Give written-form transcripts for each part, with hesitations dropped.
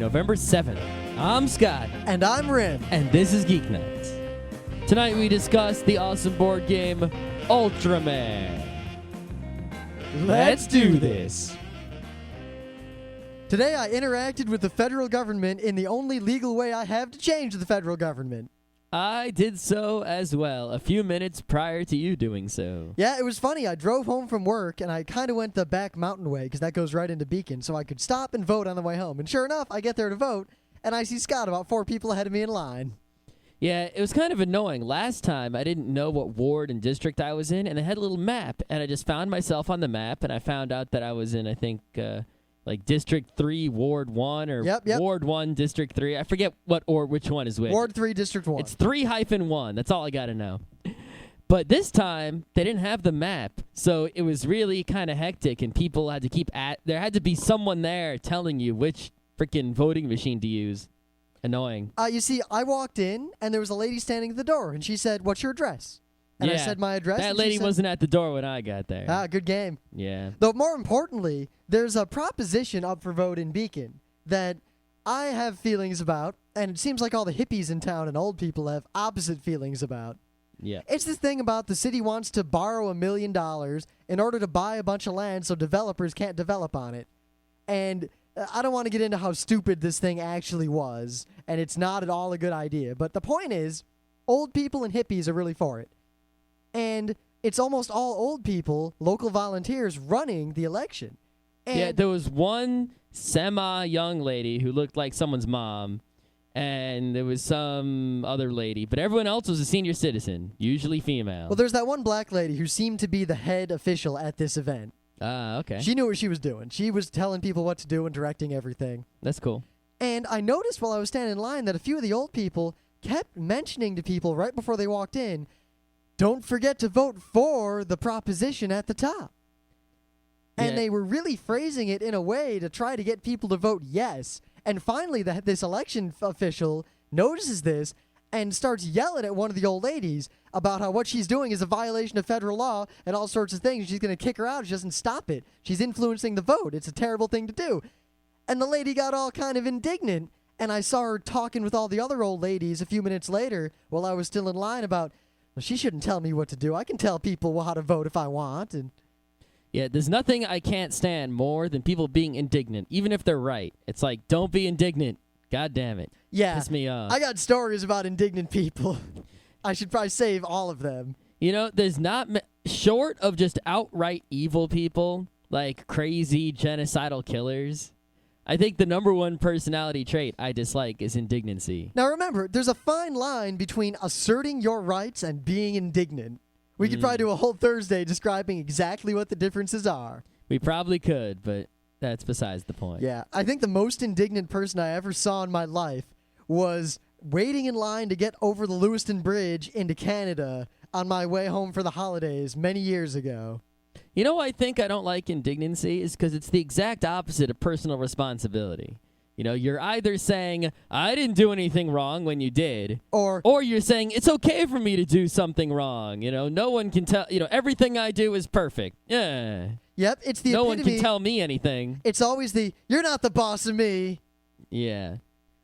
November 7th. I'm Scott. And I'm Rim. And this is Geeknights. Tonight we discuss the awesome board game, Oltremare. Let's do this. Today I interacted with the federal government in the only legal way I have to change the federal government. I did so as well, a few minutes prior to you doing so. Yeah, it was funny. I drove home from work, and I kind of went the back mountain way, because that goes right into Beacon, so I could stop and vote on the way home. And sure enough, I get there to vote, and I see Scott about 4 people ahead of me in line. Yeah, it was kind of annoying. Last time, I didn't know what ward and district I was in, and I had a little map, and I just found myself on the map, and I found out that I was in, I think, like District 3, Ward 1, or Yep. Ward 1, District 3. I forget what or which one is which. Ward 3, District 1. It's 3-1. That's all I got to know. But this time, they didn't have the map, so it was really kind of hectic, and people had to there had to be someone there telling you which freaking voting machine to use. Annoying. You see, I walked in, and there was a lady standing at the door, and she said, "What's your address?" And I said my address. That lady wasn't at the door when I got there. Ah, good game. Yeah. Though more importantly, there's a proposition up for vote in Beacon that I have feelings about, and it seems like all the hippies in town and old people have opposite feelings about. Yeah. It's this thing about the city wants to borrow $1 million in order to buy a bunch of land so developers can't develop on it. And I don't want to get into how stupid this thing actually was, and it's not at all a good idea. But the point is, old people and hippies are really for it. And it's almost all old people, local volunteers, running the election. And yeah, there was one semi-young lady who looked like someone's mom, and there was some other lady, but everyone else was a senior citizen, usually female. well, there's that one black lady who seemed to be the head official at this event. Ah, okay. She knew what she was doing. She was telling people what to do and directing everything. That's cool. And I noticed while I was standing in line that a few of the old people kept mentioning to people right before they walked in, "Don't forget to vote for the proposition at the top." And they were really phrasing it in a way to try to get people to vote yes. And finally, this election official notices this and starts yelling at one of the old ladies about how what she's doing is a violation of federal law and all sorts of things. She's going to kick her out if she doesn't stop it. She's influencing the vote. It's a terrible thing to do. And the lady got all kind of indignant, and I saw her talking with all the other old ladies a few minutes later while I was still in line about, well, she shouldn't tell me what to do. I can tell people how to vote if I want. And yeah, there's nothing I can't stand more than people being indignant, even if they're right. It's like, don't be indignant. God damn it. yeah, Piss me off. I got stories about indignant people. I should probably save all of them. You know, there's not short of just outright evil people, like crazy genocidal killers. I think the number one personality trait I dislike is indignancy. Now remember, there's a fine line between asserting your rights and being indignant. We could probably do a whole Thursday describing exactly what the differences are. We probably could, but that's besides the point. Yeah, I think the most indignant person I ever saw in my life was waiting in line to get over the Lewiston Bridge into Canada on my way home for the holidays many years ago. You know why I think I don't like indignancy is because it's the exact opposite of personal responsibility. You know, you're either saying, I didn't do anything wrong when you did, Or you're saying, it's okay for me to do something wrong. You know, no one can tell, everything I do is perfect. Yeah. yep, it's the No epitome. one can tell me anything. It's always the, "You're not the boss of me." Yeah.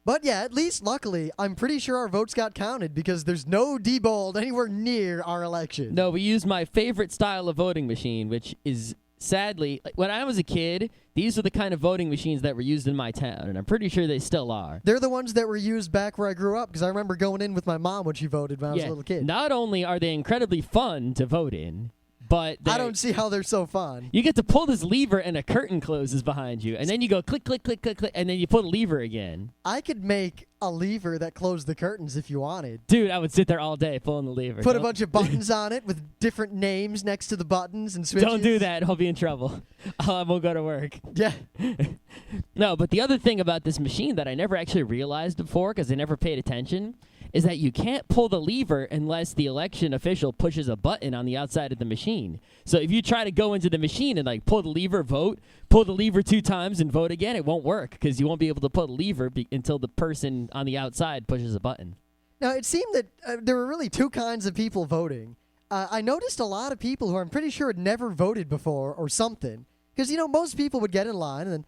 But yeah, at least luckily, I'm pretty sure our votes got counted because there's no debold anywhere near our election. No, we used my favorite style of voting machine, which is sadly, when I was a kid, these were the kind of voting machines that were used in my town, and I'm pretty sure they still are. They're the ones that were used back where I grew up because I remember going in with my mom when she voted when I was a little kid. Not only are they incredibly fun to vote in, but I don't see how they're so fun. you get to pull this lever and a curtain closes behind you, and then you go click, click, click, click, click, and then you pull a lever again. I could make a lever that closed the curtains if you wanted. Dude, I would sit there all day pulling the lever. Put a bunch of buttons on it with different names next to the buttons and switches. Don't do that. I'll be in trouble. I won't go to work. Yeah. No, but the other thing about this machine that I never actually realized before because I never paid attention is that you can't pull the lever unless the election official pushes a button on the outside of the machine. So if you try to go into the machine and like pull the lever, pull the lever 2 times and vote again, it won't work because you won't be able to pull the lever until the person on the outside pushes a button. Now, it seemed that there were really 2 kinds of people voting. I noticed a lot of people who I'm pretty sure had never voted before or something. Because, most people would get in line and then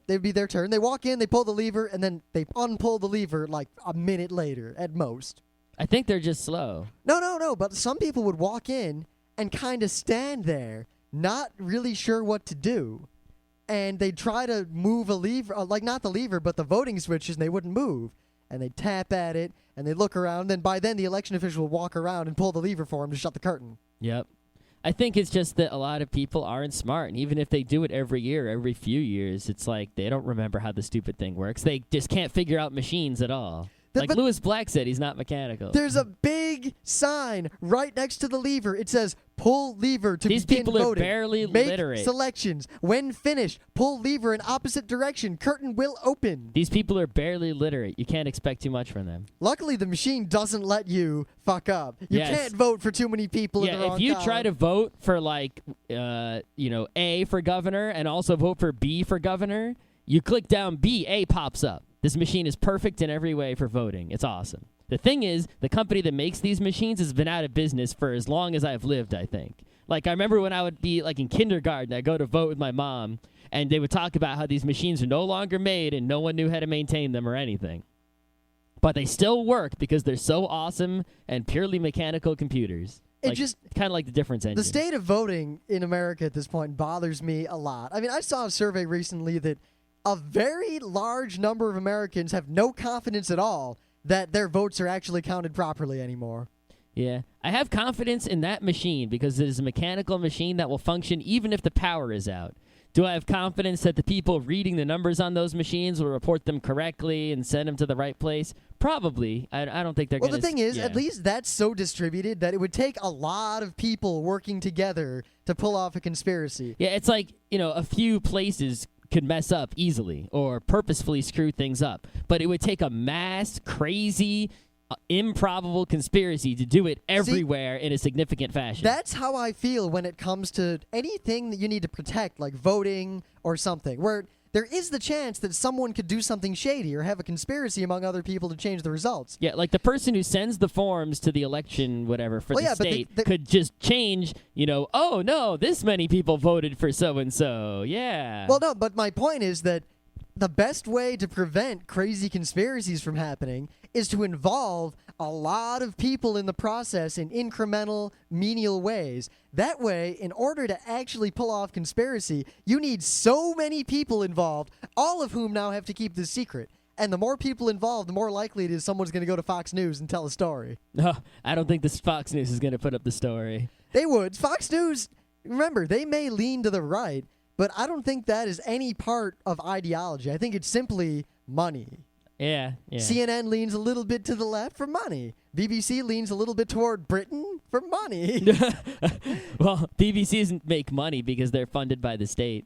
they'd be their turn. They walk in, they pull the lever, and then they unpull the lever like a minute later at most. I think they're just slow. No. But some people would walk in and kind of stand there, not really sure what to do. And they'd try to move a lever, like not the lever, but the voting switches, and they wouldn't move. And they'd tap at it, and they'd look around. Then by then, the election official would walk around and pull the lever for them to shut the curtain. Yep. I think it's just that a lot of people aren't smart, and even if they do it every year, every few years, it's like they don't remember how the stupid thing works. They just can't figure out machines at all. Like But Lewis Black said, he's not mechanical. there's a big sign right next to the lever. It says, pull lever to These begin people are voting. barely Make literate. selections. When finished, pull lever in opposite direction. Curtain will open. These people are barely literate. You can't expect too much from them. Luckily, the machine doesn't let you fuck up. You Yes. can't vote for too many people in the Yeah, wrong if you column. try to vote for like, A for governor and also vote for B for governor, you click down B, A pops up. This machine is perfect in every way for voting. It's awesome. The thing is, the company that makes these machines has been out of business for as long as I've lived, I think. Like, I remember when I would be, like, in kindergarten, I'd go to vote with my mom, and they would talk about how these machines are no longer made and no one knew how to maintain them or anything. But they still work because they're so awesome and purely mechanical computers. It Like, just- kind of like the difference engine. The state of voting in America at this point bothers me a lot. I mean, I saw a survey recently that a very large number of Americans have no confidence at all that their votes are actually counted properly anymore. Yeah. I have confidence in that machine because it is a mechanical machine that will function even if the power is out. Do I have confidence that the people reading the numbers on those machines will report them correctly and send them to the right place? Probably. I don't think they're Well, going to... the thing is, at least that's so distributed that it would take a lot of people working together to pull off a conspiracy. Yeah, it's like, a few places could mess up easily or purposefully screw things up. But it would take a mass, crazy, improbable conspiracy to do it everywhere in a significant fashion. That's how I feel when it comes to anything that you need to protect, like voting or something, where there is the chance that someone could do something shady or have a conspiracy among other people to change the results. Yeah, like the person who sends the forms to the election, whatever, for Well, the yeah, but state could just change, oh, no, this many people voted for so-and-so. Yeah. Well, no, but my point is that the best way to prevent crazy conspiracies from happening is to involve a lot of people in the process in incremental, menial ways. That way, in order to actually pull off conspiracy, you need so many people involved, all of whom now have to keep this secret. And the more people involved, the more likely it is someone's going to go to Fox News and tell a story. No, I don't think this Fox News is going to put up the story. They would. Fox News, remember, they may lean to the right, but I don't think that is any part of ideology. I think it's simply money. Yeah. CNN leans a little bit to the left for money. BBC leans a little bit toward Britain for money. Well, BBC doesn't make money because they're funded by the state.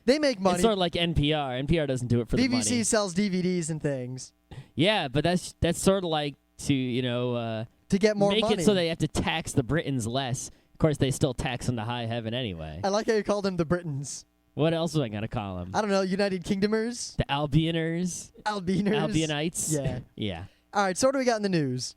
They make money. It's sort of like NPR. NPR doesn't do it for the money. BBC sells DVDs and things Yeah, but that's sort of like to, to get more make money. it so they have to tax the Britons less. Of course, they still tax them to high heaven anyway. I like how you call them the Britons. What else was I going to call them? I don't know, United Kingdomers? The Albioners? Albiners? Albionites? Yeah. Yeah. All right, so what do we got in the news?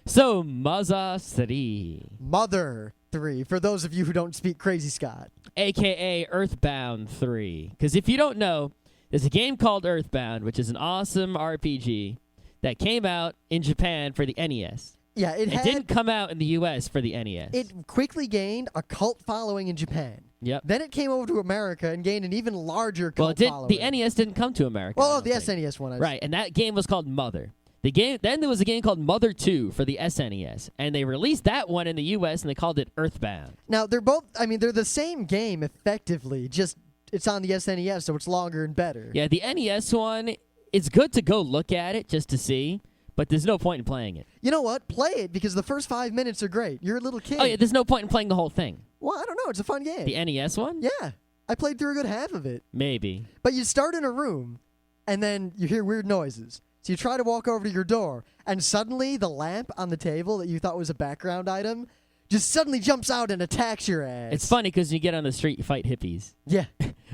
So, Maza 3, Mother 3, for those of you who don't speak Crazy Scott. a.k.a. Earthbound 3. Because if you don't know, there's a game called Earthbound, which is an awesome RPG that came out in Japan for the NES. Yeah, it didn't come out in the U.S. for the NES. It quickly gained a cult following in Japan. Yep. Then it came over to America and gained an even larger cult following. The NES didn't come to America. I Well, don't the think. SNES one. Right, and that game was called Mother. Then there was a game called Mother 2 for the SNES, and they released that one in the U.S. and they called it Earthbound. Now, they're both, they're the same game effectively, just it's on the SNES, so it's longer and better. Yeah, the NES one, it's good to go look at it just to see, but there's no point in playing it. You know what? Play it because the first 5 minutes are great. You're a little kid. Oh, yeah, there's no point in playing the whole thing. Well, I don't know. It's a fun game. The NES one? Yeah. I played through a good half of it. Maybe. But you start in a room, and then you hear weird noises. So you try to walk over to your door, and suddenly the lamp on the table that you thought was a background item just suddenly jumps out and attacks your ass. It's funny because you get on the street, you fight hippies. Yeah.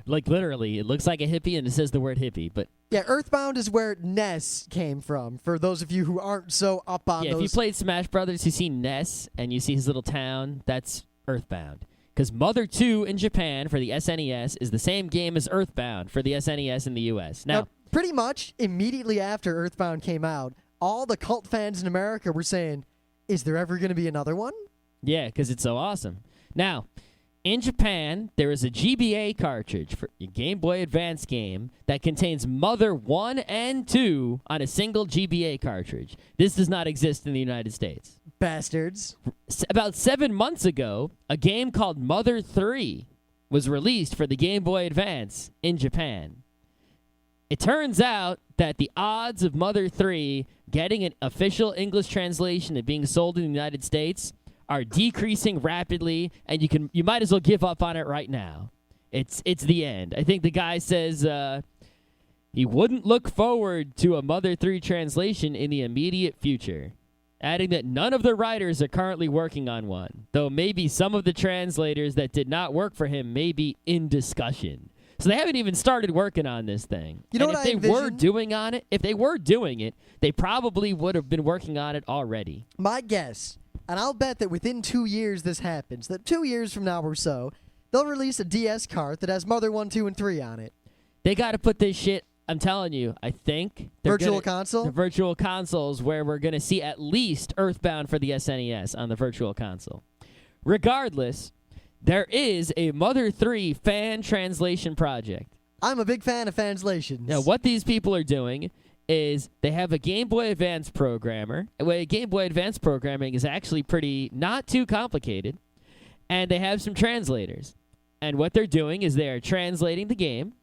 Like, literally, it looks like a hippie and it says the word hippie, but... Yeah, Earthbound is where Ness came from, for those of you who aren't so up on Yeah, those. if you played Smash Brothers, you see Ness, and you see his little town, that's Earthbound. Because Mother 2 in Japan for the SNES is the same game as Earthbound for the SNES in the U.S. Now, pretty much immediately after Earthbound came out, all the cult fans in America were saying, is there ever going to be another one? yeah, because it's so awesome. Now, in Japan, there is a GBA cartridge for a Game Boy Advance game that contains Mother 1 and 2 on a single GBA cartridge. This does not exist in the United States. Bastards. About 7 months ago, a game called Mother 3 was released for the Game Boy Advance in Japan. It turns out that the odds of Mother 3 getting an official English translation and being sold in the United States are decreasing rapidly, and you might as well give up on it right now. It's the end. I think the guy says he wouldn't look forward to a Mother 3 translation in the immediate future, adding that none of the writers are currently working on one, though maybe some of the translators that did not work for him may be in discussion. So they haven't even started working on this thing. You know and what if they were doing it, they probably would have been working on it already. My guess, and I'll bet that within 2 years this happens, that 2 years from now or so, they'll release a DS cart that has Mother 1, 2, and 3 on it. They got to put this shit, I'm telling you, I think. Virtual console? The virtual consoles where we're going to see at least Earthbound for the SNES on the virtual console. Regardless, there is a Mother 3 fan translation project. I'm a big fan of translations. Now, what these people are doing is they have a Game Boy Advance programmer. Game Boy Advance programming is actually not too complicated. And they have some translators. And what they're doing is they are translating the game.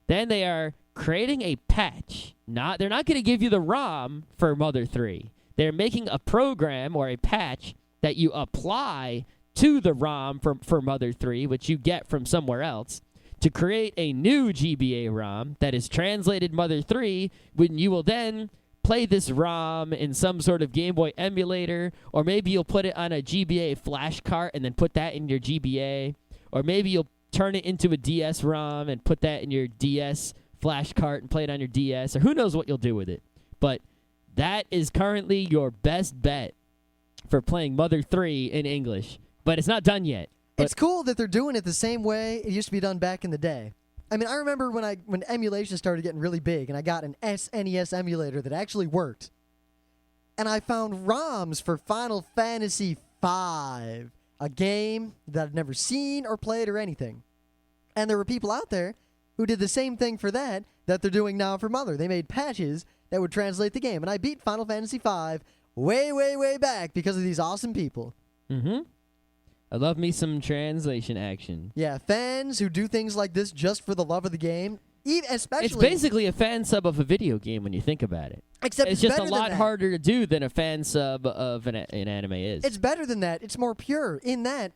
Then they are creating a patch. They're not going to give you the ROM for Mother 3. They're making a program or a patch that you apply to the ROM for Mother 3, which you get from somewhere else, to create a new GBA ROM that is translated Mother 3, when you will then play this ROM in some sort of Game Boy emulator, or maybe you'll put it on a GBA flash cart and then put that in your GBA, or maybe you'll turn it into a DS ROM and put that in your DS flash cart and play it on your DS, or who knows what you'll do with it. But that is currently your best bet for playing Mother 3 in English. But it's not done yet. It's cool that they're doing it the same way it used to be done back in the day. I mean, I remember when emulation started getting really big, and I got an SNES emulator that actually worked. And I found ROMs for Final Fantasy V, a game that I'd never seen or played or anything. And there were people out there who did the same thing for that they're doing now for Mother. They made patches that would translate the game. And I beat Final Fantasy V way, way, way back because of these awesome people. Mm-hmm. I love me some translation action. Yeah, fans who do things like this just for the love of the game, especially... It's basically a fan sub of a video game when you think about it. Except it's just a lot harder to do than a fan sub of an anime is. It's better than that. It's more pure in that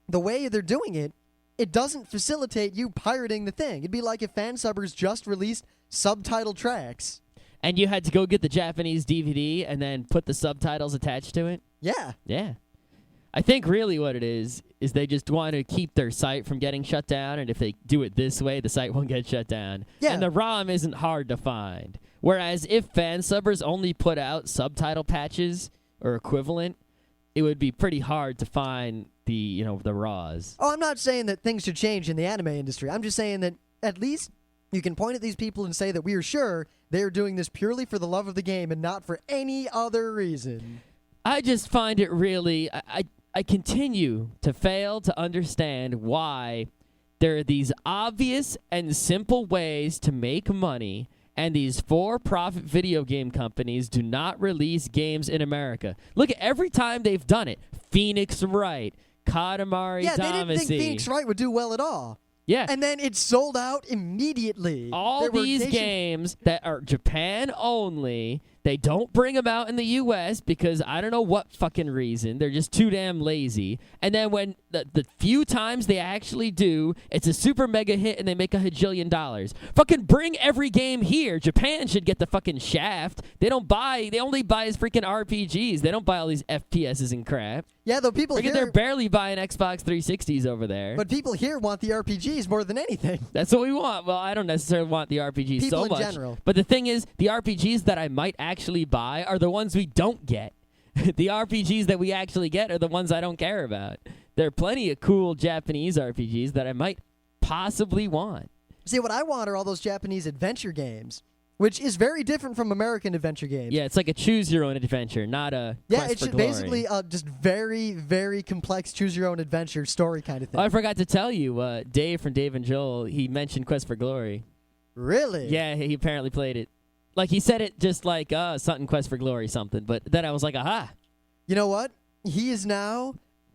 the way they're doing it, it doesn't facilitate you pirating the thing. It'd be like if fan subbers just released subtitle tracks. And you had to go get the Japanese DVD and then put the subtitles attached to it? Yeah. Yeah. I think really what it is they just want to keep their site from getting shut down, and if they do it this way, the site won't get shut down. Yeah. And the ROM isn't hard to find. Whereas if fan subbers only put out subtitle patches or equivalent, it would be pretty hard to find the RAWs. Oh, I'm not saying that things should change in the anime industry. I'm just saying that at least you can point at these people and say that we are sure they are doing this purely for the love of the game and not for any other reason. I just find it really... I continue to fail to understand why there are these obvious and simple ways to make money, and these for-profit video game companies do not release games in America. Look at every time they've done it. Phoenix Wright, Katamari Damacy. They didn't think Phoenix Wright would do well at all. Yeah. And then it sold out immediately. All these games that are Japan only, they don't bring them out in the U.S. because I don't know what fucking reason. They're just too damn lazy. And then when the few times they actually do, it's a super mega hit and they make $1 gajillion. Fucking bring every game here. Japan should get the fucking shaft. They only buy his freaking RPGs. They don't buy all these FPSs and crap. Yeah, though people here... They're barely buying Xbox 360s over there. But people here want the RPGs more than anything. That's what we want. Well, I don't necessarily want the RPGs people so much. in general. But the thing is, the RPGs that I might actually buy are the ones we don't get. The RPGs that we actually get are the ones I don't care about. there are plenty of cool Japanese RPGs that I might possibly want. See, what I want are all those Japanese adventure games, which is very different from American adventure games. Yeah, it's like a choose-your-own-adventure, not a Yeah, quest it's for glory. basically just very, very complex choose-your-own-adventure story kind of thing. Oh, I forgot to tell you, Dave from Dave and Joel, he mentioned Quest for Glory. Really? Yeah, he apparently played it. Like, he said it just like, something Quest for Glory something, but then I was like, aha. You know what? He is now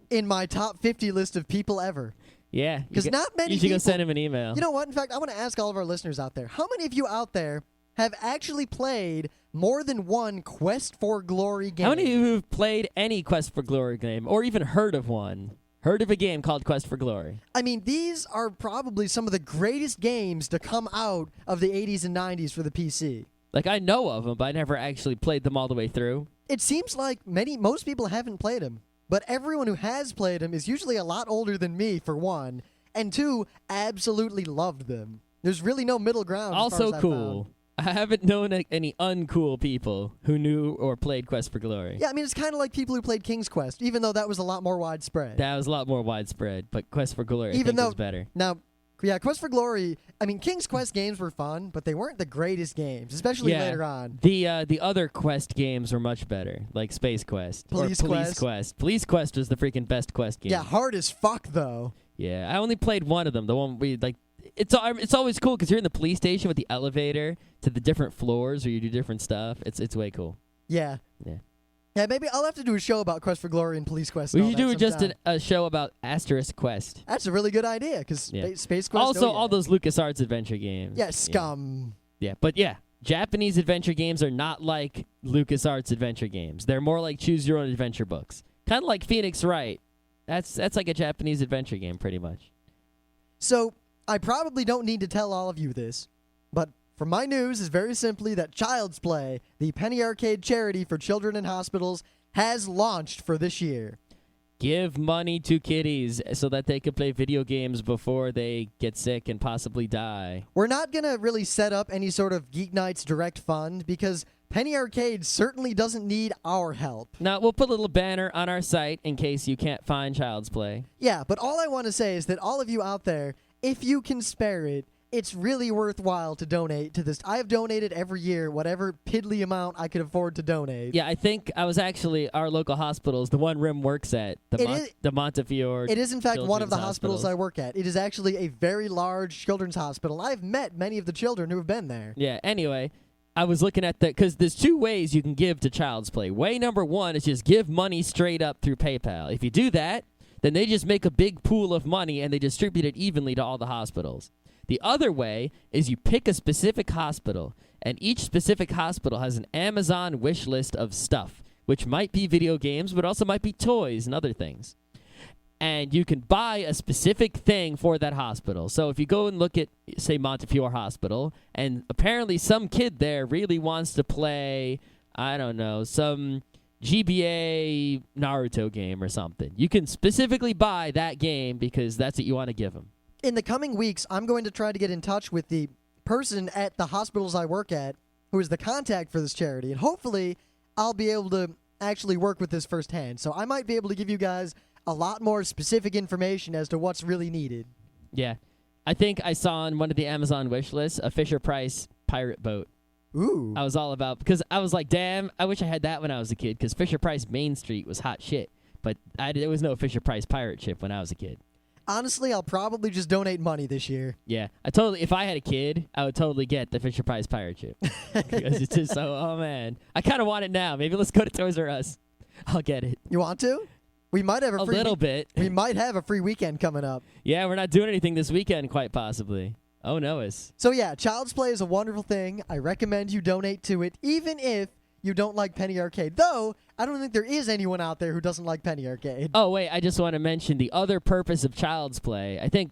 in my top 50 list of people ever. Yeah. Because not many You should people... go send him an email. You know what? In fact, I want to ask all of our listeners out there, how many of you out there have actually played more than one Quest for Glory game? How many of you have played any Quest for Glory game, or even heard of one? Heard of a game called Quest for Glory? I mean, these are probably some of the greatest games to come out of the 80s and 90s for the PC. Like, I know of them, but I never actually played them all the way through. It seems like most people haven't played them, but everyone who has played them is usually a lot older than me, for one, and two, absolutely loved them. There's really no middle ground. Also as far as cool. I haven't known any uncool people who knew or played Quest for Glory. Yeah, I mean, it's kind of like people who played King's Quest, even though that was a lot more widespread. That was a lot more widespread, but Quest for Glory Even though- was better. Now, yeah, Quest for Glory, I mean, King's Quest games were fun, but they weren't the greatest games, especially later on. The other Quest games were much better, like Space Quest. Police or Police Quest. Police Quest was the freaking best Quest game. Yeah, hard as fuck, though. Yeah, I only played one of them. The one we like. It's always cool because you're in the police station with the elevator to the different floors where you do different stuff. It's way cool. Yeah. Yeah. Yeah, maybe I'll have to do a show about Quest for Glory and Police Quest. We and all should do that just sometime. a show about Asterisk Quest. That's a really good idea, because Yeah. Space Quest... Also, oh, yeah. all those LucasArts adventure games. Yeah, Scum. Yeah, but yeah, Japanese adventure games are not like LucasArts adventure games. They're more like choose-your-own-adventure books. Kind of like Phoenix Wright. That's like a Japanese adventure game, pretty much. So, I probably don't need to tell all of you this, but for my news is very simply that Child's Play, the Penny Arcade charity for children in hospitals, has launched for this year. Give money to kiddies so that they can play video games before they get sick and possibly die. We're not going to really set up any sort of Geeknights direct fund because Penny Arcade certainly doesn't need our help. Now, we'll put a little banner on our site in case you can't find Child's Play. Yeah, but all I want to say is that all of you out there, if you can spare it, it's really worthwhile to donate to this. I have donated every year whatever piddly amount I could afford to donate. Yeah, I think I was actually our local hospitals, the one Rim works at, the Montefiore. It is, in fact, one of the Children's hospitals I work at. It is actually a very large children's hospital. I've met many of the children who have been there. Yeah, anyway, I was looking at because there's two ways you can give to Child's Play. Way number one is just give money straight up through PayPal. If you do that, then they just make a big pool of money and they distribute it evenly to all the hospitals. The other way is you pick a specific hospital, and each specific hospital has an Amazon wish list of stuff, which might be video games, but also might be toys and other things. And you can buy a specific thing for that hospital. So if you go and look at, say, Montefiore Hospital, and apparently some kid there really wants to play, I don't know, some GBA Naruto game or something, you can specifically buy that game because that's what you want to give them. In the coming weeks, I'm going to try to get in touch with the person at the hospitals I work at who is the contact for this charity, and hopefully I'll be able to actually work with this firsthand. So I might be able to give you guys a lot more specific information as to what's really needed. Yeah. I think I saw on one of the Amazon wish lists a Fisher-Price pirate boat. Ooh. I was all about, because I was like, damn, I wish I had that when I was a kid, because Fisher-Price Main Street was hot shit. But there was no Fisher-Price pirate ship when I was a kid. Honestly, I'll probably just donate money this year. Yeah, if I had a kid, I would totally get the Fisher-Price pirate ship. Because it's just so, oh man. I kind of want it now. Maybe let's go to Toys R Us. I'll get it. You want to? We might have A little bit. We might have a free weekend coming up. Yeah, we're not doing anything this weekend, quite possibly. Oh, no. So yeah, Child's Play is a wonderful thing. I recommend you donate to it, even if you don't like Penny Arcade. Though, I don't think there is anyone out there who doesn't like Penny Arcade. Oh, wait, I just want to mention the other purpose of Child's Play. I think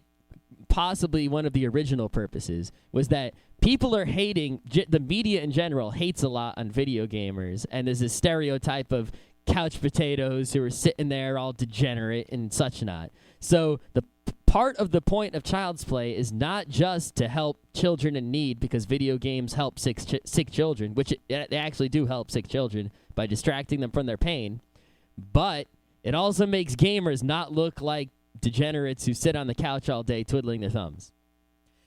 possibly one of the original purposes was that people are hating, the media in general hates a lot on video gamers, and there's this stereotype of couch potatoes who are sitting there all degenerate and such not. So the part of the point of Child's Play is not just to help children in need, because video games help sick children, which they actually do help sick children by distracting them from their pain, but It also makes gamers not look like degenerates who sit on the couch all day twiddling their thumbs.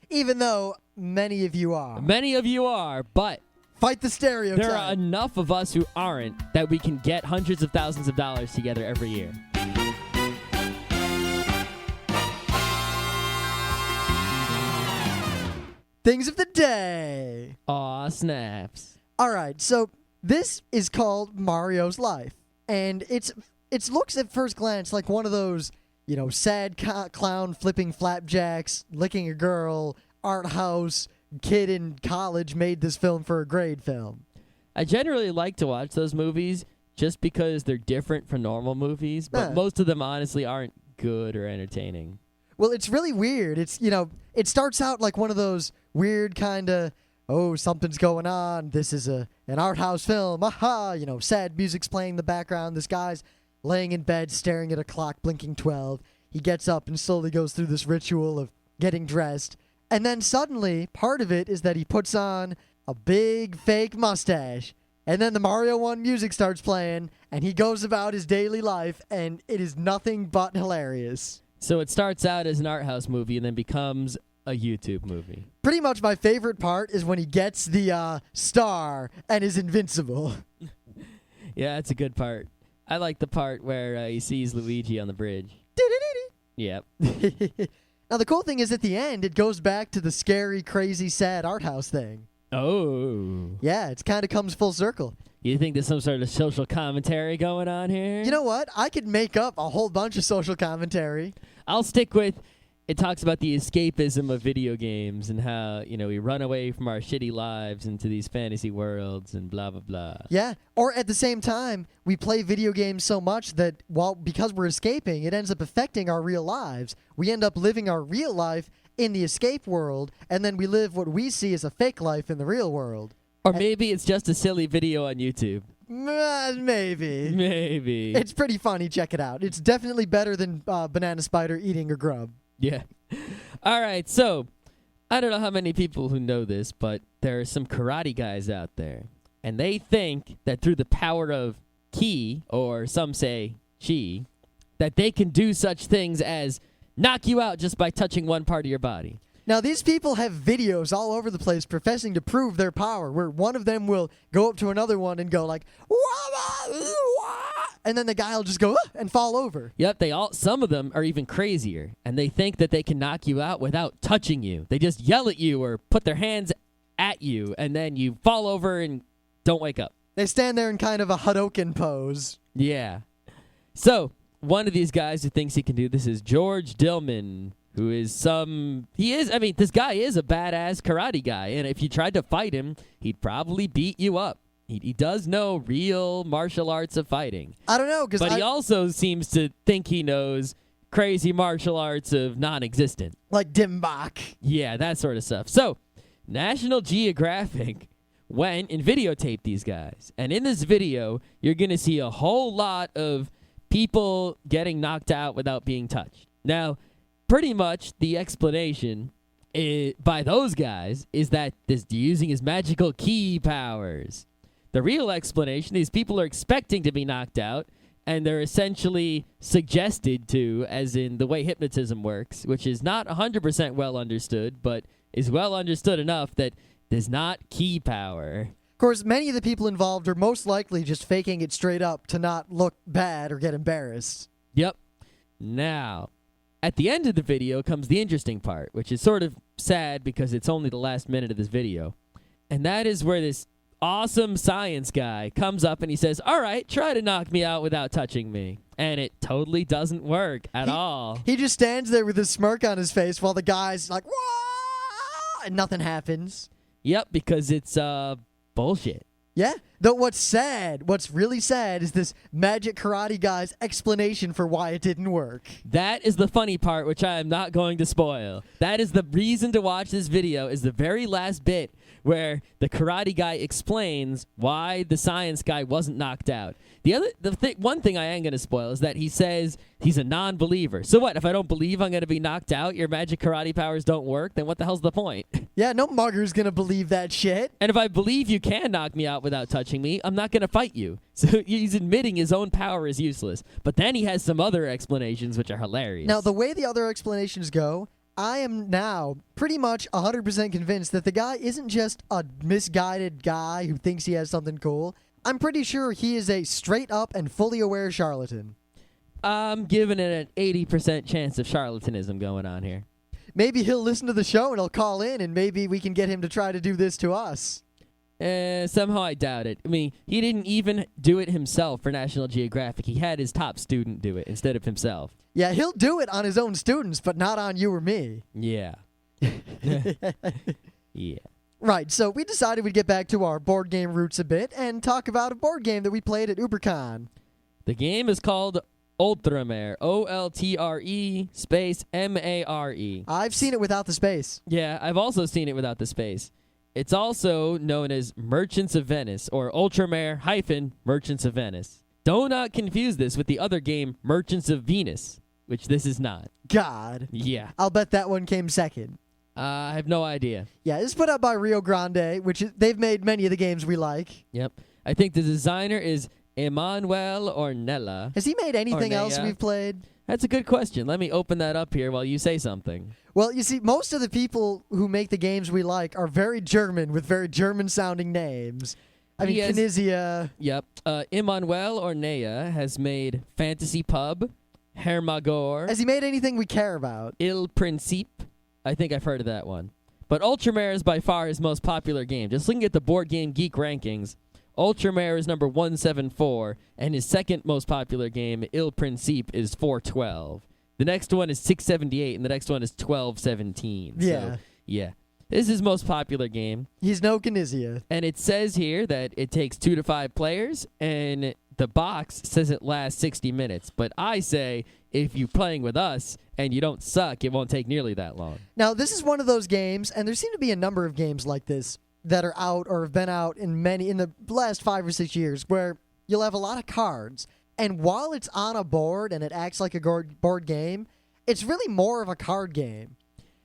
Even though many of you are. Many of you are, but Fight the stereotype. there are enough of us who aren't that we can get hundreds of thousands of dollars together every year. Things of the day. Aw, snaps. All right, so this is called Mario's Life, and it looks at first glance like one of those, sad clown flipping flapjacks, licking a girl, art house, kid in college made this film for a grade film. I generally like to watch those movies just because they're different from normal movies, but most of them honestly aren't good or entertaining. Well, it's really weird. It's, it starts out like one of those weird kind of, oh, something's going on. This is an art house film. Aha! Sad music's playing in the background. This guy's laying in bed staring at a clock blinking 12. He gets up and slowly goes through this ritual of getting dressed. And then suddenly, part of it is that he puts on a big fake mustache. And then the Mario 1 music starts playing, and he goes about his daily life, and it is nothing but hilarious. So it starts out as an art house movie and then becomes a YouTube movie. Pretty much my favorite part is when he gets the star and is invincible. Yeah, that's a good part. I like the part where he sees Luigi on the bridge. Yep. Now, the cool thing is at the end, it goes back to the scary, crazy, sad art house thing. Oh. Yeah, it kind of comes full circle. You think there's some sort of social commentary going on here? You know what? I could make up a whole bunch of social commentary. I'll stick with, it talks about the escapism of video games and how, we run away from our shitty lives into these fantasy worlds and blah, blah, blah. Yeah, or at the same time, we play video games so much that, because we're escaping, it ends up affecting our real lives. We end up living our real life in the escape world, and then we live what we see as a fake life in the real world. Or maybe it's just a silly video on YouTube. Maybe. Maybe. It's pretty funny. Check it out. It's definitely better than Banana Spider eating a grub. Yeah. All right, so I don't know how many people who know this, but there are some karate guys out there, and they think that through the power of ki, or some say chi, that they can do such things as knock you out just by touching one part of your body. Now, these people have videos all over the place professing to prove their power, where one of them will go up to another one and go like, and then the guy will just go and fall over. Yep, some of them are even crazier, and they think that they can knock you out without touching you. They just yell at you or put their hands at you, and then you fall over and don't wake up. They stand there in kind of a Hadoken pose. Yeah. So, one of these guys who thinks he can do this is George Dillman, who is this guy is a badass karate guy, and if you tried to fight him, he'd probably beat you up. He does know real martial arts of fighting. I don't know, but he also seems to think he knows crazy martial arts of non-existent. Like Dimbak. Yeah, that sort of stuff. So, National Geographic went and videotaped these guys. And in this video, you're going to see a whole lot of people getting knocked out without being touched. Now, pretty much the explanation by those guys is that this using his magical ki powers. The real explanation is people are expecting to be knocked out, and they're essentially suggested to, as in the way hypnotism works, which is not 100% well understood, but is well understood enough that there's not ki power. Of course, many of the people involved are most likely just faking it straight up to not look bad or get embarrassed. Yep. Now, at the end of the video comes the interesting part, which is sort of sad because it's only the last minute of this video. And that is where this awesome science guy comes up and he says, all right, try to knock me out without touching me. And it totally doesn't work at all. He just stands there with a smirk on his face while the guy's like, wah! And nothing happens. Yep, because it's bullshit. Yeah. Though what's really sad is this magic karate guy's explanation for why it didn't work. That is the funny part, which I am not going to spoil. That is the reason to watch this video, is the very last bit where the karate guy explains why the science guy wasn't knocked out. One thing I am going to spoil is that he says he's a non-believer. So what, if I don't believe I'm going to be knocked out, your magic karate powers don't work, then what the hell's the point? Yeah, no mugger's going to believe that shit. And if I believe you can knock me out without touching me, I'm not going to fight you. So he's admitting his own power is useless. But then he has some other explanations which are hilarious. Now, the way the other explanations go, I am now pretty much 100% convinced that the guy isn't just a misguided guy who thinks he has something cool. I'm pretty sure he is a straight-up and fully aware charlatan. I'm giving it an 80% chance of charlatanism going on here. Maybe he'll listen to the show and he'll call in, and maybe we can get him to try to do this to us. Somehow I doubt it. I mean, he didn't even do it himself for National Geographic. He had his top student do it instead of himself. Yeah, he'll do it on his own students, but not on you or me. Yeah. Yeah. Right, so we decided we'd get back to our board game roots a bit and talk about a board game that we played at UberCon. The game is called Oltremare. O-L-T-R-E space M-A-R-E. I've seen it without the space. Yeah, I've also seen it without the space. It's also known as Merchants of Venice, or Oltremare hyphen Merchants of Venice. Do not confuse this with the other game, Merchants of Venus, which this is not. God. Yeah. I'll bet that one came second. I have no idea. Yeah, this is put out by Rio Grande, they've made many of the games we like. Yep. I think the designer is Emanuel Ornella. Has he made anything else we've played? That's a good question. Let me open that up here while you say something. Well, you see, most of the people who make the games we like are very German with very German-sounding names. I mean, Knizia. Yep. Emanuel Ornella has made Fantasy Pub, Hermagor. Has he made anything we care about? Il Principe. I think I've heard of that one. But Oltremare is by far his most popular game. Just looking at the Board Game Geek rankings, Oltremare is number 174, and his second most popular game, Il Principe, is 412. The next one is 678, and the next one is 1217. Yeah. So, yeah. This is his most popular game. He's no Knizia. And it says here that it takes 2 to 5 players, and the box says it lasts 60 minutes. But I say, if you're playing with us and you don't suck, it won't take nearly that long. Now, this is one of those games, and there seem to be a number of games like this that are out or have been out in the last 5 or 6 years, where you'll have a lot of cards. And while it's on a board and it acts like a board game, it's really more of a card game.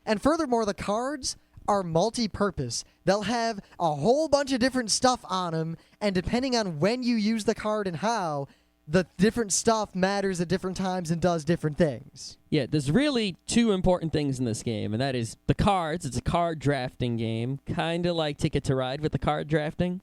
And furthermore, the cards are multi-purpose. They'll have a whole bunch of different stuff on them, and depending on when you use the card and how, the different stuff matters at different times and does different things. Yeah, there's really 2 important things in this game, and that is the cards. It's a card drafting game, kind of like Ticket to Ride with the card drafting,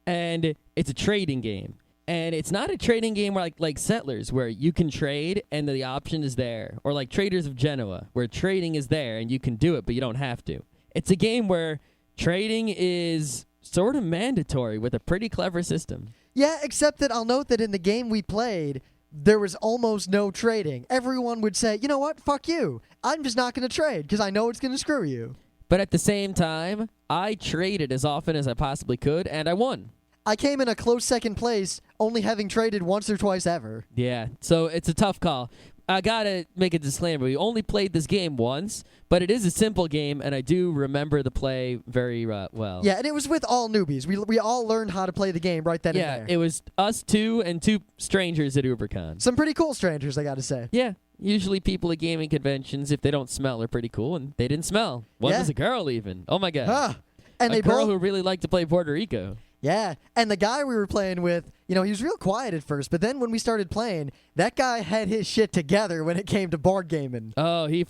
and it's a trading game. And it's not a trading game like Settlers, where you can trade and the option is there, or like Traders of Genoa, where trading is there and you can do it, but you don't have to. It's a game where trading is sort of mandatory with a pretty clever system. Yeah, except that I'll note that in the game we played, there was almost no trading. Everyone would say, you know what, fuck you. I'm just not going to trade because I know it's going to screw you. But at the same time, I traded as often as I possibly could, and I won. I came in a close second place, only having traded once or twice ever. Yeah, so it's a tough call. I gotta make a disclaimer. We only played this game once, but it is a simple game, and I do remember the play very well. Yeah, and it was with all newbies. We all learned how to play the game right then and there. Yeah, it was us 2 and 2 strangers at UberCon. Some pretty cool strangers, I gotta say. Yeah, usually people at gaming conventions, if they don't smell, are pretty cool, and they didn't smell. One was a girl even. Oh my god. Huh. And a girl who really liked to play Puerto Rico. Yeah, and the guy we were playing with, he was real quiet at first, but then when we started playing, that guy had his shit together when it came to board gaming. Oh, he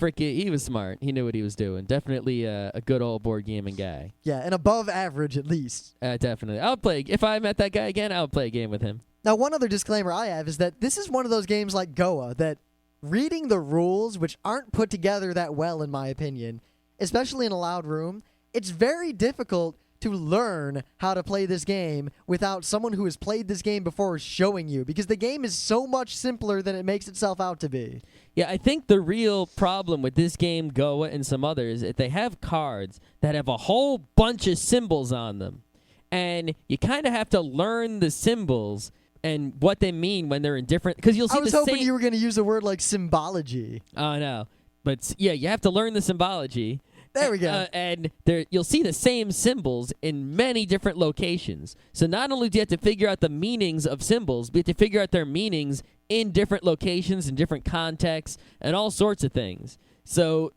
was smart. He knew what he was doing. Definitely a good old board gaming guy. Yeah, and above average at least. Definitely. If I met that guy again, I would play a game with him. Now, one other disclaimer I have is that this is one of those games like Goa that reading the rules, which aren't put together that well in my opinion, especially in a loud room, it's very difficult to learn how to play this game without someone who has played this game before showing you, because the game is so much simpler than it makes itself out to be. Yeah, I think the real problem with this game, Goa, and some others, is they have cards that have a whole bunch of symbols on them. And you kind of have to learn the symbols and what they mean when they're in different... Because you'll see I was hoping you were going to use a word like symbology. Oh, no. But, yeah, you have to learn the symbology. There we go. And you'll see the same symbols in many different locations. So not only do you have to figure out the meanings of symbols, but you have to figure out their meanings in different locations, in different contexts, and all sorts of things. So,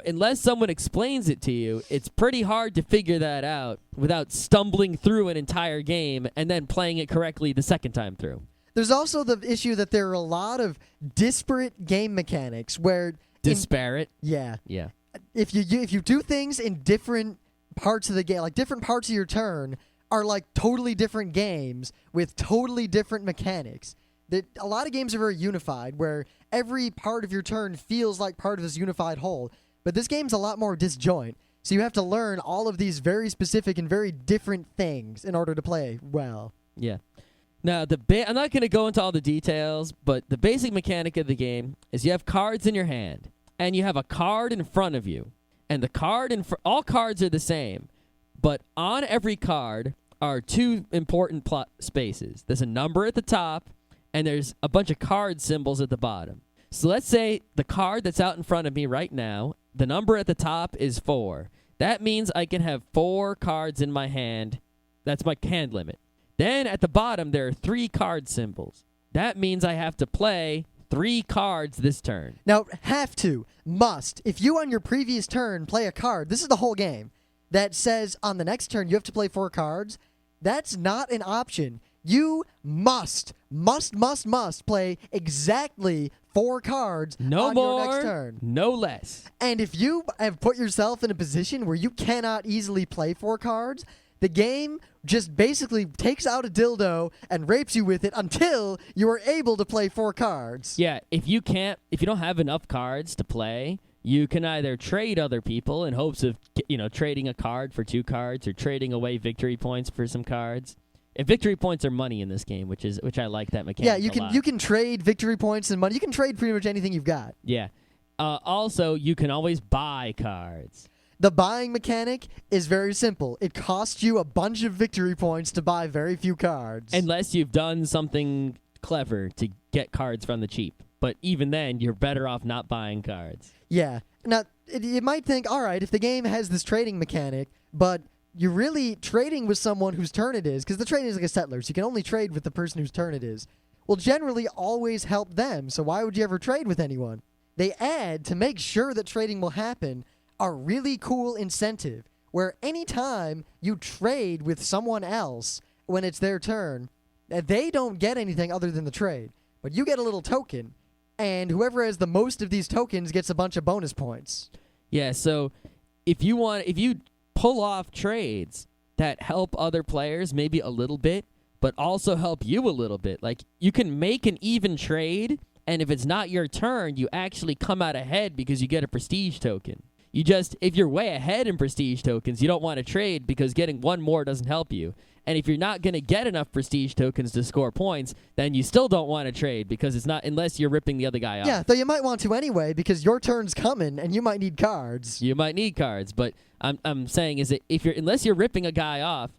unless someone explains it to you, it's pretty hard to figure that out without stumbling through an entire game and then playing it correctly the second time through. There's also the issue that there are a lot of disparate game mechanics where... Disparate? Yeah. Yeah. If you do things in different parts of the game, like different parts of your turn are like totally different games with totally different mechanics. That a lot of games are very unified, where every part of your turn feels like part of this unified whole. But this game's a lot more disjoint, so you have to learn all of these very specific and very different things in order to play well. Yeah. Now, I'm not going to go into all the details, but the basic mechanic of the game is you have cards in your hand, and you have a card in front of you. And the card all cards are the same, but on every card are two important spaces. There's a number at the top, and there's a bunch of card symbols at the bottom. So let's say the card that's out in front of me right now, the number at the top is 4. That means I can have 4 cards in my hand. That's my hand limit. Then at the bottom, there are 3 card symbols. That means I have to play 3 cards this turn. Now, must. If you on your previous turn play a card, this is the whole game, that says on the next turn you have to play 4 cards, that's not an option. You must play exactly 4 cards on your next turn. No less. And if you have put yourself in a position where you cannot easily play 4 cards, the game just basically takes out a dildo and rapes you with it until you are able to play 4 cards. Yeah, if you don't have enough cards to play, you can either trade other people in hopes of, trading a card for 2 cards or trading away victory points for some cards. And victory points are money in this game, which I like that mechanic. Yeah, a lot. you can trade victory points and money. You can trade pretty much anything you've got. Yeah. Also, you can always buy cards. The buying mechanic is very simple. It costs you a bunch of victory points to buy very few cards. Unless you've done something clever to get cards from the cheap. But even then, you're better off not buying cards. Yeah. Now, you might think, all right, if the game has this trading mechanic, but you're really trading with someone whose turn it is, because the trading is like a settler, so you can only trade with the person whose turn it is. Well, generally always help them, so why would you ever trade with anyone? They add, to make sure that trading will happen, a really cool incentive, where anytime you trade with someone else when it's their turn, they don't get anything other than the trade, but you get a little token, and whoever has the most of these tokens gets a bunch of bonus points. Yeah, so if you pull off trades that help other players maybe a little bit, but also help you a little bit. Like, you can make an even trade, and if it's not your turn, you actually come out ahead because you get a prestige token. If you're way ahead in prestige tokens, you don't want to trade because getting one more doesn't help you. And if you're not going to get enough prestige tokens to score points, then you still don't want to trade because it's not, unless you're ripping the other guy off. Yeah, though you might want to anyway because your turn's coming and you might need cards. You might need cards, but I'm saying is that unless you're ripping a guy off,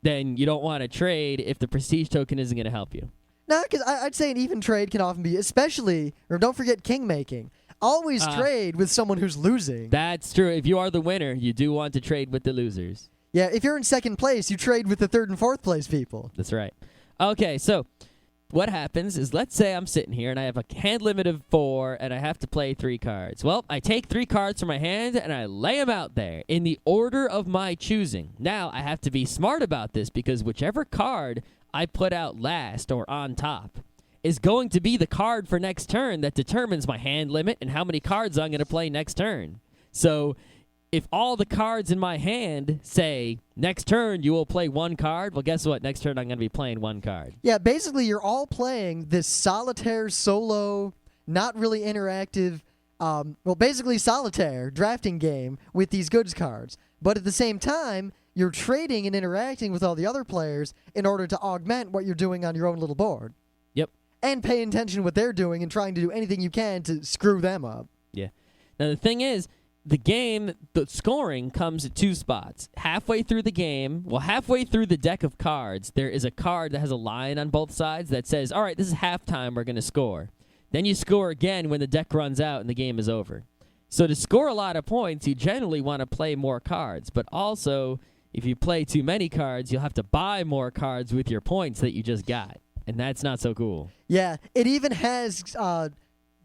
then you don't want to trade if the prestige token isn't going to help you. No, because I'd say an even trade can often be, especially, or don't forget king making. Always trade with someone who's losing. That's true. If you are the winner, you do want to trade with the losers. Yeah, if you're in second place, you trade with the third and fourth place people. That's right. Okay, so what happens is, let's say I'm sitting here and I have a hand limit of 4 and I have to play 3 cards. Well, I take 3 cards from my hand and I lay them out there in the order of my choosing. Now, I have to be smart about this because whichever card I put out last or on top is going to be the card for next turn that determines my hand limit and how many cards I'm going to play next turn. So if all the cards in my hand say, next turn you will play 1 card, well, guess what? Next turn I'm going to be playing 1 card. Yeah, basically you're all playing this solitaire, solo, not really interactive, basically solitaire drafting game with these goods cards. But at the same time, you're trading and interacting with all the other players in order to augment what you're doing on your own little board. Yep. And pay attention to what they're doing and trying to do anything you can to screw them up. Yeah. Now, the thing is, the scoring comes at 2 spots. Halfway through the game, halfway through the deck of cards, there is a card that has a line on both sides that says, all right, this is halftime, we're going to score. Then you score again when the deck runs out and the game is over. So to score a lot of points, you generally want to play more cards. But also, if you play too many cards, you'll have to buy more cards with your points that you just got. And that's not so cool. Yeah, it even has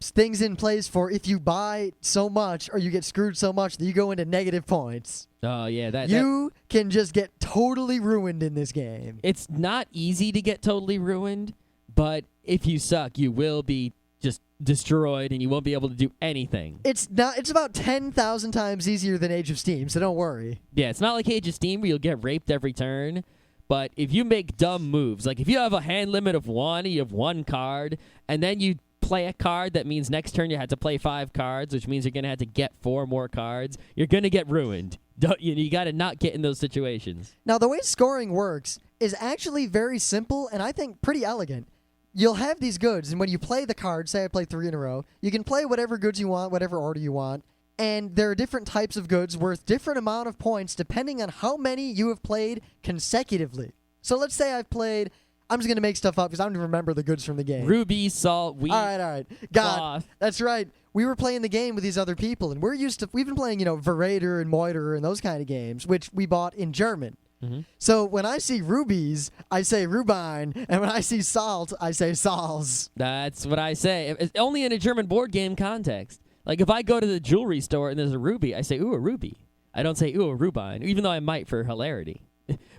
things in place for if you buy so much or you get screwed so much that you go into negative points. Oh, yeah. You can just get totally ruined in this game. It's not easy to get totally ruined, but if you suck, you will be just destroyed and you won't be able to do anything. It's about 10,000 times easier than Age of Steam, so don't worry. Yeah, it's not like Age of Steam where you'll get raped every turn. But if you make dumb moves, like if you have a hand limit of 1, you have 1 card, and then you play a card, that means next turn you have to play 5 cards, which means you're going to have to get 4 more cards. You're going to get ruined. You got to not get in those situations. Now, the way scoring works is actually very simple and I think pretty elegant. You'll have these goods, and when you play the card, say I play 3 in a row, you can play whatever goods you want, whatever order you want, and there are different types of goods worth different amount of points depending on how many you have played consecutively. So let's say I've played, I'm just going to make stuff up because I don't even remember the goods from the game. Ruby, salt, wheat, All right. God, cloth. that's right. We were playing the game with these other people, and we've been playing, Verrater and Moiter and those kind of games, which we bought in German. Mm-hmm. So when I see rubies, I say Rubine, and when I see salt, I say Sals. That's what I say. It's only in a German board game context. Like if I go to the jewelry store and there's a ruby, I say, ooh, a ruby. I don't say, ooh, a rubine, even though I might for hilarity.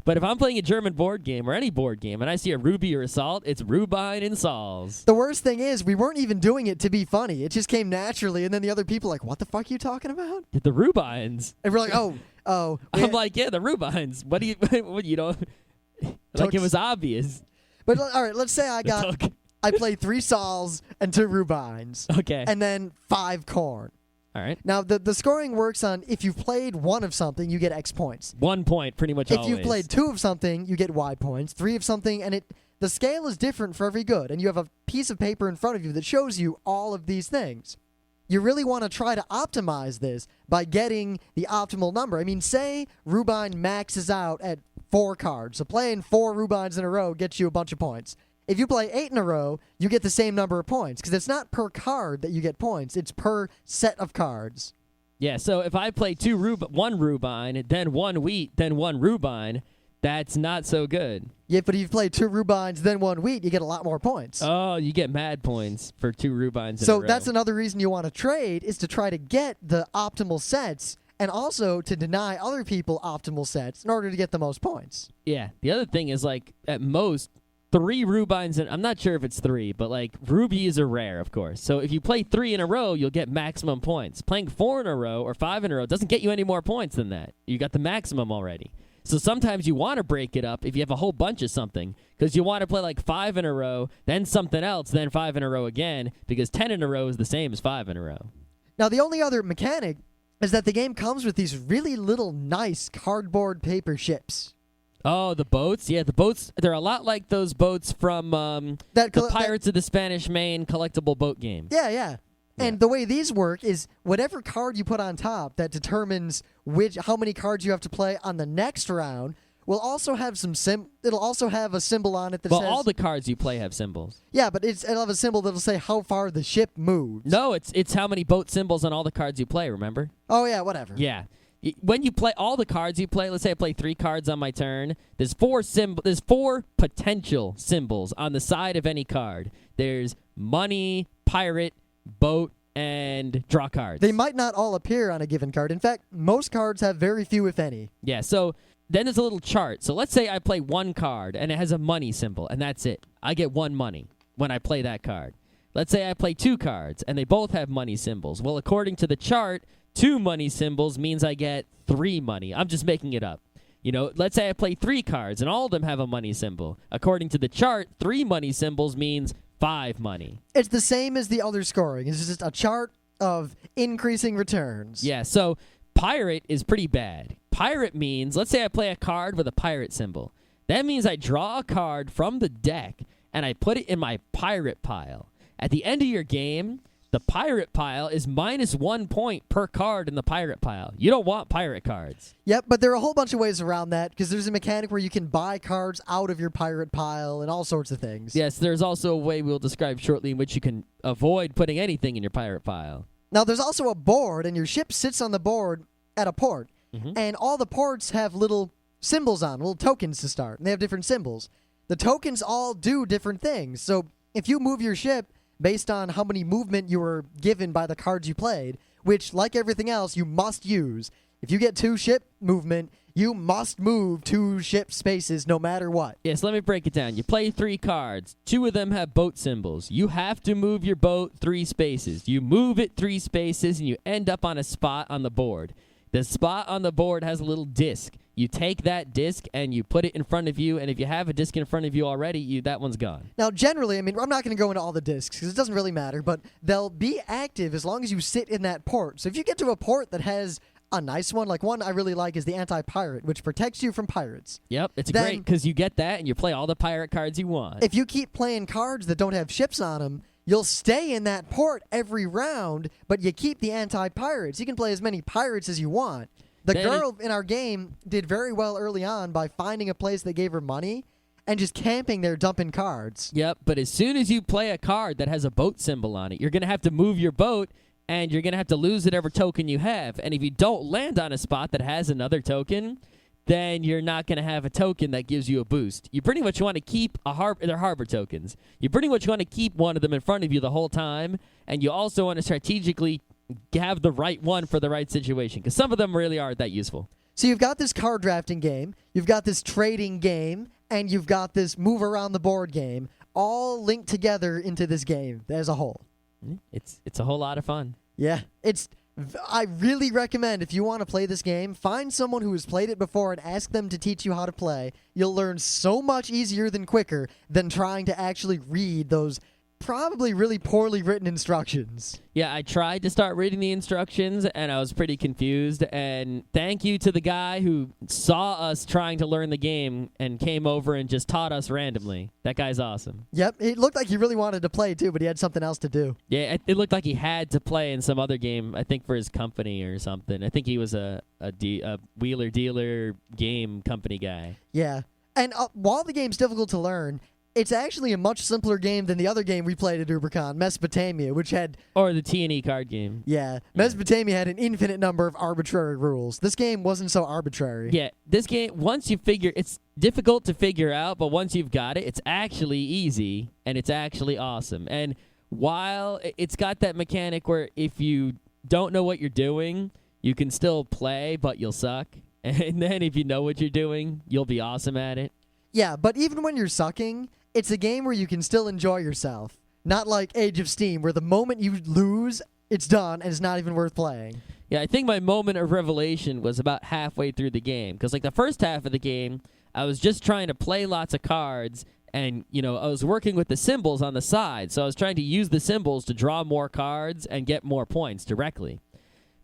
But if I'm playing a German board game or any board game and I see a ruby or a salt, it's Rubine and Sals. The worst thing is we weren't even doing it to be funny. It just came naturally, and then the other people are like, what the fuck are you talking about? The Rubines. And we're like, oh. I'm like, yeah, the Rubines. What do you, like it was obvious. But all right, let's say I played 3 Sals and 2 Rubines. Okay. And then 5 corn. All right. Now, the scoring works on if you've played 1 of something, you get X points. 1 point, pretty much always. If you've played 2 of something, you get Y points. 3 of something, and the scale is different for every good. And you have a piece of paper in front of you that shows you all of these things. You really want to try to optimize this by getting the optimal number. I mean, say Rubine maxes out at 4 cards. So playing 4 Rubines in a row gets you a bunch of points. If you play 8 in a row, you get the same number of points because it's not per card that you get points. It's per set of cards. Yeah, so if I play 1 Rubine, then 1 wheat, then 1 Rubine, that's not so good. Yeah, but if you play 2 Rubines, then 1 wheat, you get a lot more points. Oh, you get mad points for 2 Rubines in a So row. that's another reason you want to trade is to try to get the optimal sets and also to deny other people optimal sets in order to get the most points. Yeah, the other thing is, like, at most, 3 Rubines, and I'm not sure if it's 3, but, like, rubies are rare, of course. So if you play 3 in a row, you'll get maximum points. Playing 4 in a row or 5 in a row doesn't get you any more points than that. You got the maximum already. So sometimes you want to break it up if you have a whole bunch of something, because you want to play, like, 5 in a row, then something else, then 5 in a row again, because 10 in a row is the same as 5 in a row. Now, the only other mechanic is that the game comes with these really little nice cardboard paper ships. Oh, the boats? Yeah, the boats, they're a lot like those boats from the Pirates of the Spanish Main collectible boat game. Yeah. And the way these work is whatever card you put on top that determines how many cards you have to play on the next round will also have it'll also have a symbol on it that says... Well, all the cards you play have symbols. Yeah, but it'll have a symbol that'll say how far the ship moves. No, it's how many boat symbols on all the cards you play, remember? Oh, yeah, whatever. Yeah. When you play all the cards you play, let's say I play 3 cards on my turn, there's 4 potential symbols on the side of any card. There's money, pirate, boat, and draw cards. They might not all appear on a given card. In fact, most cards have very few, if any. Yeah, so then there's a little chart. So let's say I play 1 card, and it has a money symbol, and that's it. I get 1 money when I play that card. Let's say I play 2 cards, and they both have money symbols. Well, according to the chart, 2 money symbols means I get 3 money. I'm just making it up. Let's say I play 3 cards, and all of them have a money symbol. According to the chart, 3 money symbols means 5 money. It's the same as the other scoring. It's just a chart of increasing returns. Yeah, so pirate is pretty bad. Pirate means, let's say I play a card with a pirate symbol. That means I draw a card from the deck, and I put it in my pirate pile. At the end of your game, the pirate pile is minus 1 point per card in the pirate pile. You don't want pirate cards. Yep, but there are a whole bunch of ways around that because there's a mechanic where you can buy cards out of your pirate pile and all sorts of things. Yes, there's also a way we'll describe shortly in which you can avoid putting anything in your pirate pile. Now, there's also a board, and your ship sits on the board at a port. Mhm. And all the ports have little symbols on, little tokens to start, and they have different symbols. The tokens all do different things. So if you move your ship based on how many movement you were given by the cards you played, which, like everything else, you must use. If you get 2 ship movement, you must move 2 ship spaces no matter what. Yes, let me break it down. You play 3 cards. 2 of them have boat symbols. You have to move your boat 3 spaces. You move it 3 spaces, and you end up on a spot on the board. The spot on the board has a little disc. You take that disc and you put it in front of you, and if you have a disc in front of you already, that one's gone. Now, generally, I mean, I'm not going to go into all the discs because it doesn't really matter, but they'll be active as long as you sit in that port. So if you get to a port that has a nice one, like one I really like is the anti-pirate, which protects you from pirates. Yep, it's Then- great because you get that and you play all the pirate cards you want. If you keep playing cards that don't have ships on them, you'll stay in that port every round, but you keep the anti-pirates. You can play as many pirates as you want. The Then girl in our game did very well early on by finding a place that gave her money and just camping there dumping cards. Yep, but as soon as you play a card that has a boat symbol on it, you're going to have to move your boat, and you're going to have to lose whatever token you have. And if you don't land on a spot that has another token, then you're not going to have a token that gives you a boost. You pretty much want to keep their harbor tokens. You pretty much want to keep one of them in front of you the whole time, and you also want to strategically have the right one for the right situation, because some of them really aren't that useful. So you've got this card drafting game, you've got this trading game, and you've got this move around the board game, all linked together into this game as a whole. It's a whole lot of fun. Yeah, I really recommend if you want to play this game, find someone who has played it before and ask them to teach you how to play. You'll learn so much easier than quicker than trying to actually read those probably really poorly written instructions. Yeah, I tried to start reading the instructions, and I was pretty confused. And thank you to the guy who saw us trying to learn the game and came over and just taught us randomly. That guy's awesome. Yep, it looked like he really wanted to play too, but he had something else to do. Yeah, it looked like he had to play in some other game, I think for his company or something. I think he was a wheeler-dealer game company guy. Yeah, and while the game's difficult to learn, it's actually a much simpler game than the other game we played at UberCon, Mesopotamia, which had... Or the T&E card game. Yeah, Mesopotamia had an infinite number of arbitrary rules. This game wasn't so arbitrary. Yeah, this game, once you figure... It's difficult to figure out, but once you've got it, it's actually easy, and it's actually awesome. And while it's got that mechanic where if you don't know what you're doing, you can still play, but you'll suck. And then if you know what you're doing, you'll be awesome at it. Yeah, but even when you're sucking, it's a game where you can still enjoy yourself. Not like Age of Steam, where the moment you lose, it's done, and it's not even worth playing. Yeah, I think my moment of revelation was about halfway through the game. Because, like, the first half of the game, I was just trying to play lots of cards, and, I was working with the symbols on the side. So I was trying to use the symbols to draw more cards and get more points directly.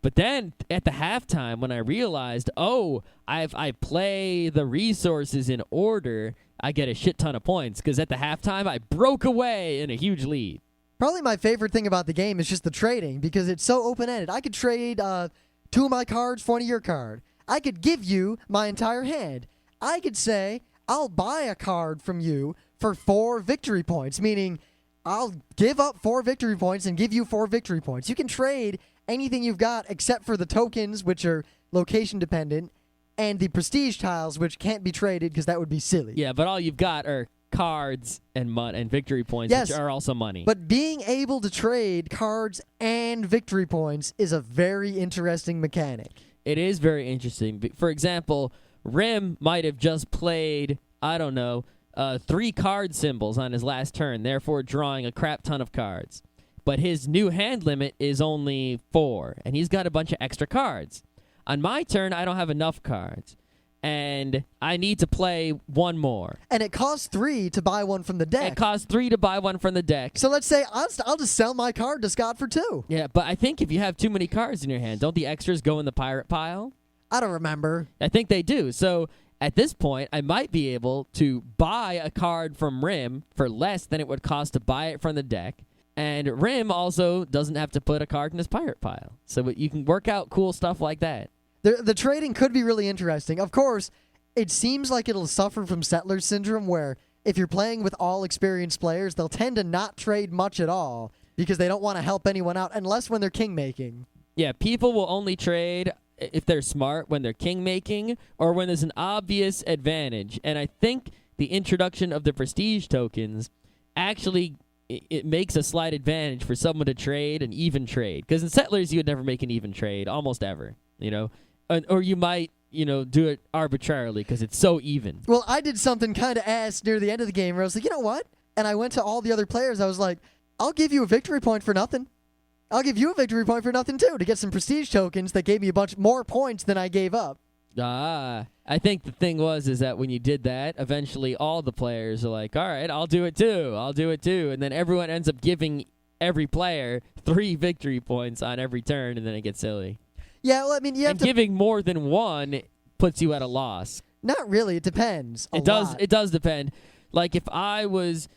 But then, at the halftime, when I realized, I play the resources in order, I get a shit ton of points. Because at the halftime, I broke away in a huge lead. Probably my favorite thing about the game is just the trading, because it's so open-ended. I could trade 2 of my cards for one of your card. I could give you my entire hand. I could say, I'll buy a card from you for 4 victory points, meaning I'll give up 4 victory points and give you 4 victory points. You can trade anything you've got except for the tokens, which are location-dependent, and the prestige tiles, which can't be traded because that would be silly. Yeah, but all you've got are cards and victory points, Yes, which are also money. But being able to trade cards and victory points is a very interesting mechanic. It is very interesting. For example, Rim might have just played, 3 card symbols on his last turn, therefore drawing a crap ton of cards. But his new hand limit is only 4, and he's got a bunch of extra cards. On my turn, I don't have enough cards, and I need to play 1 more. And it costs 3 to buy one from the deck. It costs 3 to buy 1 from the deck. So let's say I'll just sell my card to Scott for 2. Yeah, but I think if you have too many cards in your hand, don't the extras go in the pirate pile? I don't remember. I think they do. So at this point, I might be able to buy a card from Rim for less than it would cost to buy it from the deck. And Rim also doesn't have to put a card in his pirate pile. So you can work out cool stuff like that. The trading could be really interesting. Of course, it seems like it'll suffer from settler syndrome, where if you're playing with all experienced players, they'll tend to not trade much at all because they don't want to help anyone out unless when they're king-making. Yeah, people will only trade if they're smart when they're king-making or when there's an obvious advantage. And I think the introduction of the prestige tokens actually it makes a slight advantage for someone to trade an even trade. Because in Settlers, you would never make an even trade, almost ever, or you might, do it arbitrarily because it's so even. Well, I did something kind of ass near the end of the game where I was like, you know what? And I went to all the other players. I was like, I'll give you a victory point for nothing. I'll give you a victory point for nothing, too, to get some prestige tokens that gave me a bunch more points than I gave up. I think the thing is that when you did that, eventually all the players are like, all right, I'll do it too. And then everyone ends up giving every player 3 victory points on every turn, and then it gets silly. Yeah, well, I mean, giving more than one puts you at a loss. Not really. It depends. It does depend. Like if I was,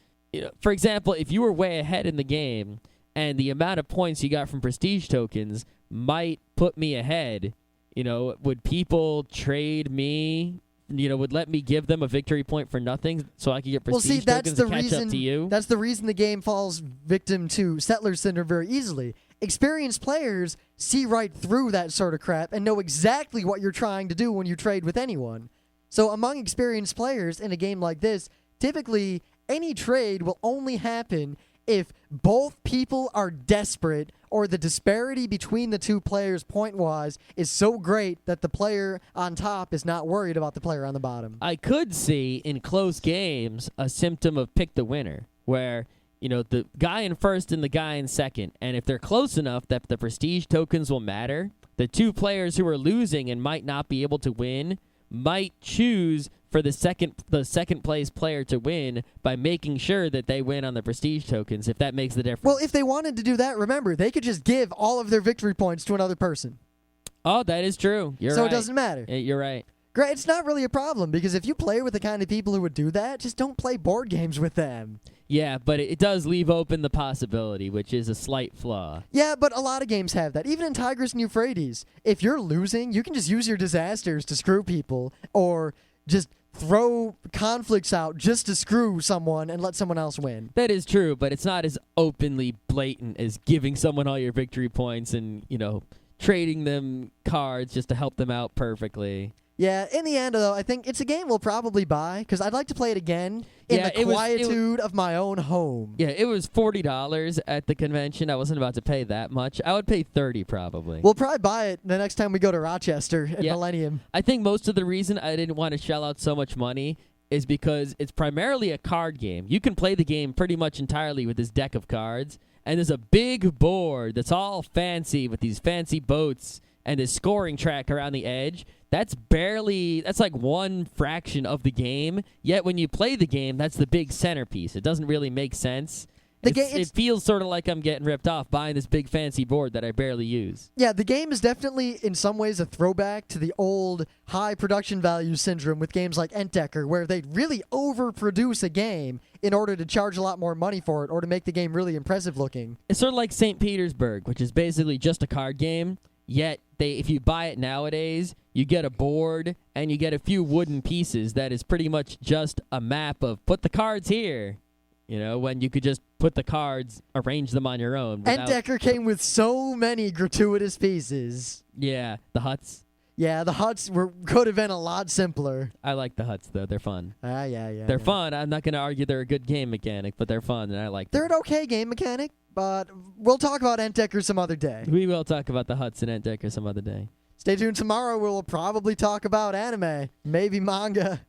for example, if you were way ahead in the game and the amount of points you got from prestige tokens might put me ahead, would people trade me? Would let me give them a victory point for nothing so I could get prestige tokens to catch up to you? That's the reason the game falls victim to Settler Syndrome very easily. Experienced players see right through that sort of crap and know exactly what you're trying to do when you trade with anyone. So among experienced players in a game like this, typically any trade will only happen if both people are desperate or the disparity between the two players point-wise is so great that the player on top is not worried about the player on the bottom. I could see in close games a symptom of pick the winner, where the guy in first and the guy in second, and if they're close enough that the prestige tokens will matter, the two players who are losing and might not be able to win might choose for the second place player to win by making sure that they win on the prestige tokens, if that makes the difference. Well, if they wanted to do that, remember, they could just give all of their victory points to another person. Oh, that is true. You're right. So it doesn't matter. You're right. Great. It's not really a problem, because if you play with the kind of people who would do that, just don't play board games with them. Yeah, but it does leave open the possibility, which is a slight flaw. Yeah, but a lot of games have that. Even in Tigris and Euphrates, if you're losing, you can just use your disasters to screw people, or just throw conflicts out just to screw someone and let someone else win. That is true, but it's not as openly blatant as giving someone all your victory points and, trading them cards just to help them out perfectly. Yeah, in the end, though, I think it's a game we'll probably buy, because I'd like to play it again in the quietude of my own home. Yeah, it was $40 at the convention. I wasn't about to pay that much. I would pay $30 probably. We'll probably buy it the next time we go to Rochester at Millennium. I think most of the reason I didn't want to shell out so much money is because it's primarily a card game. You can play the game pretty much entirely with this deck of cards, and there's a big board that's all fancy with these fancy boats and this scoring track around the edge. That's like one fraction of the game, yet when you play the game, that's the big centerpiece. It doesn't really make sense. It feels sort of like I'm getting ripped off buying this big fancy board that I barely use. Yeah, the game is definitely, in some ways, a throwback to the old high production value syndrome with games like Entdecker, where they really overproduce a game in order to charge a lot more money for it or to make the game really impressive looking. It's sort of like St. Petersburg, which is basically just a card game, yet if you buy it nowadays, you get a board and you get a few wooden pieces that is pretty much just a map of put the cards here. When you could just put the cards, arrange them on your own. Entdecker came with so many gratuitous pieces. Yeah, the huts. Yeah, the huts could have been a lot simpler. I like the huts, though. They're fun. Yeah. They're fun. I'm not going to argue they're a good game mechanic, but they're fun, and I like them. They're an okay game mechanic, but we'll talk about Entdecker some other day. We will talk about the huts and Entdecker some other day. Stay tuned tomorrow. We'll probably talk about anime, maybe manga.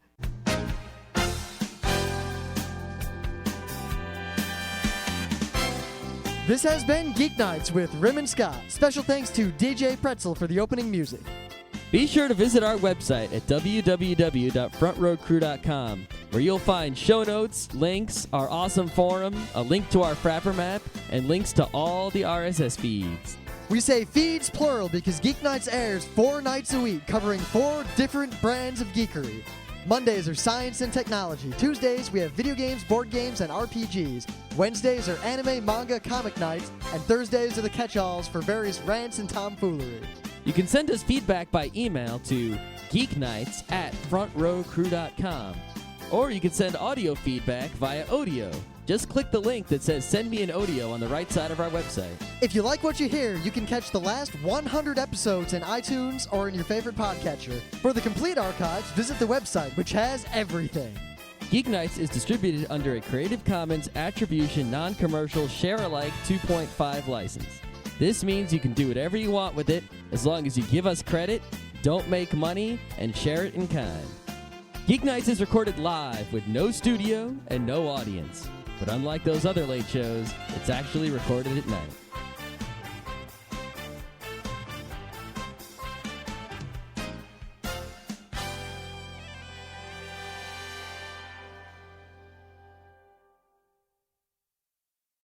This has been Geeknights with Rim and Scott. Special thanks to DJ Pretzel for the opening music. Be sure to visit our website at www.frontrowcrew.com, where you'll find show notes, links, our awesome forum, a link to our Frapper map, and links to all the RSS feeds. We say feeds plural because Geeknights airs 4 nights a week, covering 4 different brands of geekery. Mondays are science and technology. Tuesdays, we have video games, board games, and RPGs. Wednesdays are anime, manga, comic nights. And Thursdays are the catch-alls for various rants and tomfoolery. You can send us feedback by email to geeknights@frontrowcrew.com. Or you can send audio feedback via audio. Just click the link that says Send Me an Audio on the right side of our website. If you like what you hear, you can catch the last 100 episodes in iTunes or in your favorite podcatcher. For the complete archives, visit the website, which has everything. Geeknights is distributed under a Creative Commons Attribution Non-Commercial Share-alike 2.5 license. This means you can do whatever you want with it as long as you give us credit, don't make money, and share it in kind. Geeknights is recorded live with no studio and no audience. But unlike those other late shows, it's actually recorded at night.